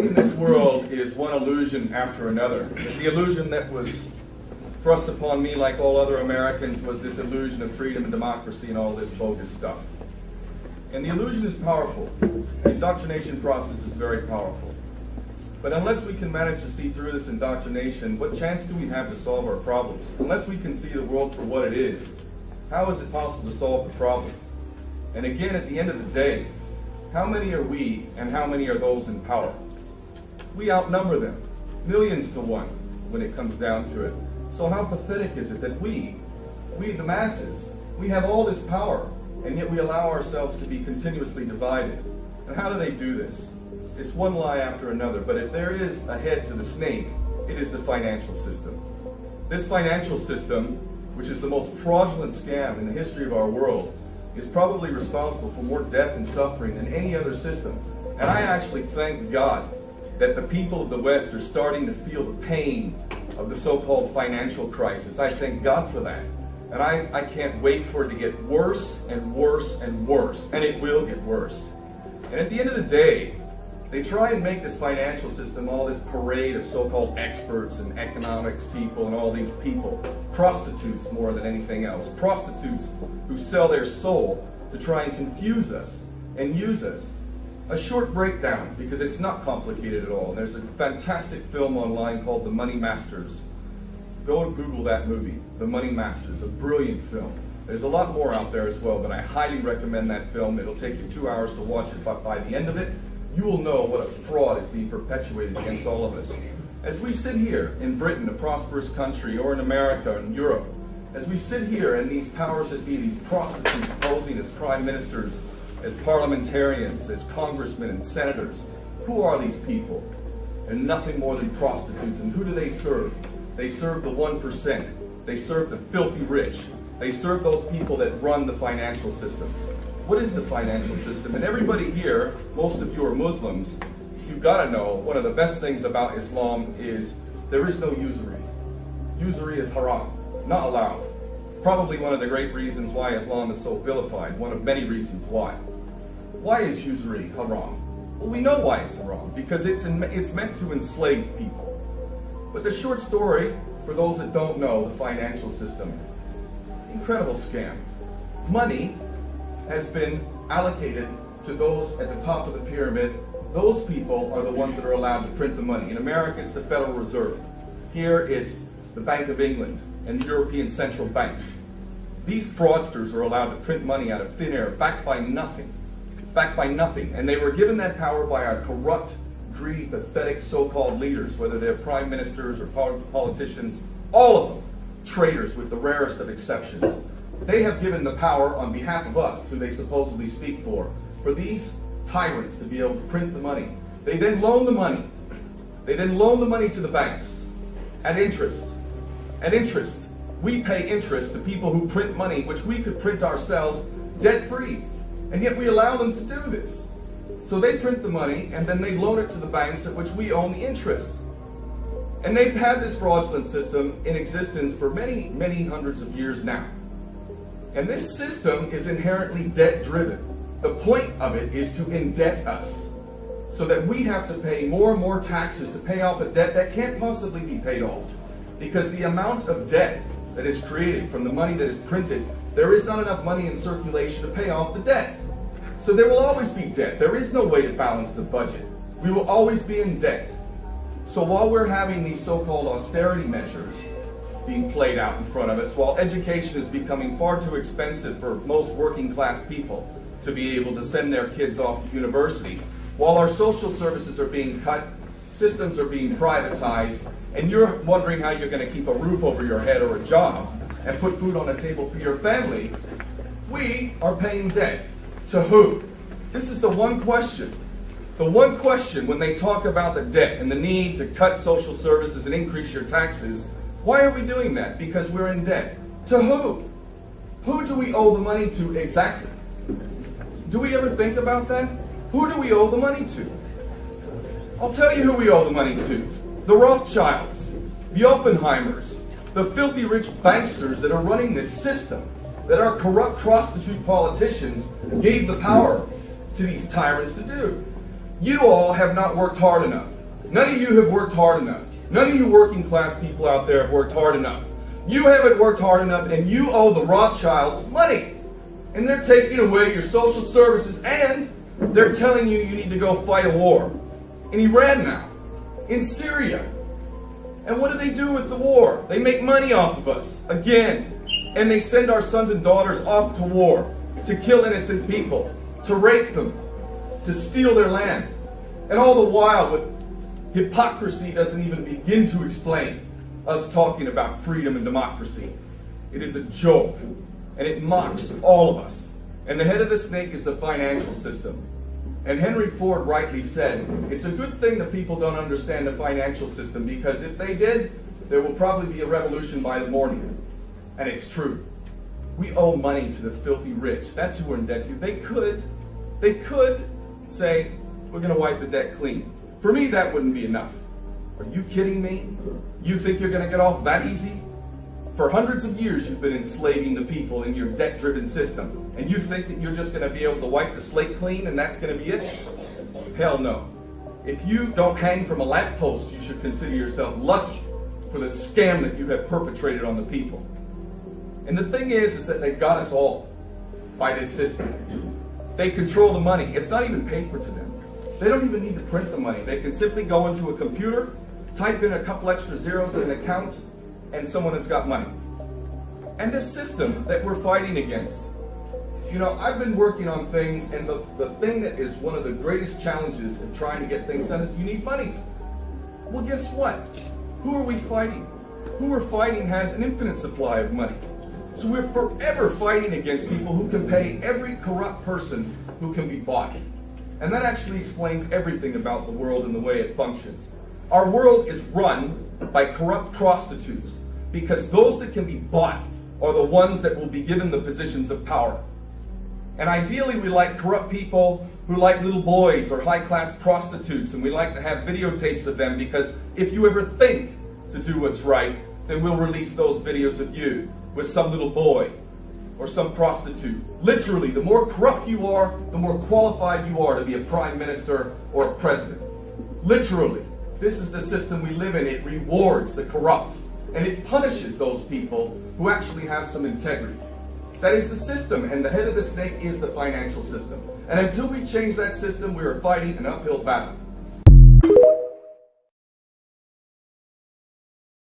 see in this world is one illusion after another. The illusion that was thrust upon me, like all other Americans, was this illusion of freedom and democracy and all this bogus stuff. And the illusion is powerful. The indoctrination process is very powerful. But unless we can manage to see through this indoctrination, what chance do we have to solve our problems? Unless we can see the world for what it is, how is it possible to solve the problem? And again, at the end of the day, how many are we and how many are those in power? We outnumber them, millions to one, when it comes down to it. So how pathetic is it that we the masses, we have all this power, and yet we allow ourselves to be continuously divided? And how do they do this? It's one lie after another, but if there is a head to the snake, it is the financial system. This financial system, which is the most fraudulent scam in the history of our world, is probably responsible for more death and suffering than any other system. And I actually thank God that the people of the West are starting to feel the pain of the so-called financial crisis. I thank God for that. And I can't wait for it to get worse and worse and worse. And it will get worse. And at the end of the day, they try and make this financial system all this parade of so-called experts and economics people and all these people. Prostitutes more than anything else. Prostitutes who sell their soul to try and confuse us and use us. A short breakdown, because it's not complicated at all. And there's a fantastic film online called The Money Masters. Go and Google that movie, The Money Masters, a brilliant film. There's a lot more out there as well, but I highly recommend that film. It'll take you 2 hours to watch it, but by the end of it, you will know what a fraud is being perpetuated against all of us. As we sit here in Britain, a prosperous country, or in America, or in Europe, as we sit here and these powers that be, these prostitutes posing as prime ministers, as parliamentarians, as congressmen and senators, who are these people? They're nothing more than prostitutes. And who do they serve? They serve the 1%. They serve the filthy rich. They serve those people that run the financial system. What is the financial system? And everybody here, most of you are Muslims, you've got to know one of the best things about Islam is there is no usury. Usury is haram, not allowed. Probably one of the great reasons why Islam is so vilified, one of many reasons why. Why is usury haram? Well, we know why it's haram, because it's meant to enslave people. But the short story, for those that don't know the financial system, incredible scam. Money has been allocated to those at the top of the pyramid. Those people are the ones that are allowed to print the money. In America, it's the Federal Reserve. Here, it's the Bank of England and the European central banks. These fraudsters are allowed to print money out of thin air, backed by nothing. Backed by nothing. And they were given that power by our corrupt, greedy, pathetic so-called leaders, whether they're prime ministers or politicians, all of them traitors with the rarest of exceptions. They have given the power on behalf of us, who they supposedly speak for these tyrants to be able to print the money. They then loan the money. They then loan the money to the banks at interest. At interest. We pay interest to people who print money, which we could print ourselves debt-free. And yet we allow them to do this. So they print the money, and then they loan it to the banks at which we own the interest. And they've had this fraudulent system in existence for many, many hundreds of years now. And this system is inherently debt-driven. The point of it is to indebt us, so that we have to pay more and more taxes to pay off a debt that can't possibly be paid off. Because the amount of debt that is created from the money that is printed, there is not enough money in circulation to pay off the debt. So there will always be debt. There is no way to balance the budget. We will always be in debt. So while we're having these so-called austerity measures being played out in front of us, while education is becoming far too expensive for most working class people to be able to send their kids off to university, while our social services are being cut, systems are being privatized, and you're wondering how you're going to keep a roof over your head or a job and put food on the table for your family, we are paying debt. To who? This is the one question. The one question when they talk about the debt and the need to cut social services and increase your taxes, why are we doing that? Because we're in debt. To who? Who do we owe the money to exactly? Do we ever think about that? Who do we owe the money to? I'll tell you who we owe the money to. The Rothschilds, the Oppenheimers, the filthy rich banksters that are running this system, that our corrupt prostitute politicians gave the power to these tyrants to do. You all have not worked hard enough. None of you have worked hard enough. None of you working class people out there have worked hard enough. You haven't worked hard enough, and you owe the Rothschilds money. And they're taking away your social services, and they're telling you you need to go fight a war. In Iran now. In Syria. And what do they do with the war? They make money off of us. Again. And they send our sons and daughters off to war. To kill innocent people. To rape them. To steal their land. And all the while, with hypocrisy doesn't even begin to explain us talking about freedom and democracy. It is a joke. And it mocks all of us. And the head of the snake is the financial system. And Henry Ford rightly said, it's a good thing that people don't understand the financial system, because if they did, there will probably be a revolution by the morning. And it's true. We owe money to the filthy rich. That's who we're in debt to. They could say, we're going to wipe the debt clean. For me, that wouldn't be enough. Are you kidding me? You think you're going to get off that easy? For hundreds of years, you've been enslaving the people in your debt-driven system. And you think that you're just going to be able to wipe the slate clean and that's going to be it? Hell no. If you don't hang from a lamppost, you should consider yourself lucky for the scam that you have perpetrated on the people. And the thing is that they've got us all by this system. They control the money. It's not even paper to them. They don't even need to print the money. They can simply go into a computer, type in a couple extra zeros in an account, and someone has got money. And this system that we're fighting against, you know, I've been working on things, and the thing that is one of the greatest challenges in trying to get things done is you need money. Well, guess what? Who are we fighting? Who we're fighting has an infinite supply of money. So we're forever fighting against people who can pay every corrupt person who can be bought. And that actually explains everything about the world and the way it functions. Our world is run by corrupt prostitutes, because those that can be bought are the ones that will be given the positions of power. And ideally we like corrupt people who like little boys or high-class prostitutes, and we like to have videotapes of them, because if you ever think to do what's right, then we'll release those videos of you with some little boy or some prostitute. Literally, the more corrupt you are, the more qualified you are to be a prime minister or a president. Literally. This is the system we live in. It rewards the corrupt, and it punishes those people who actually have some integrity. That is the system, and the head of the snake is the financial system. And until we change that system, we are fighting an uphill battle.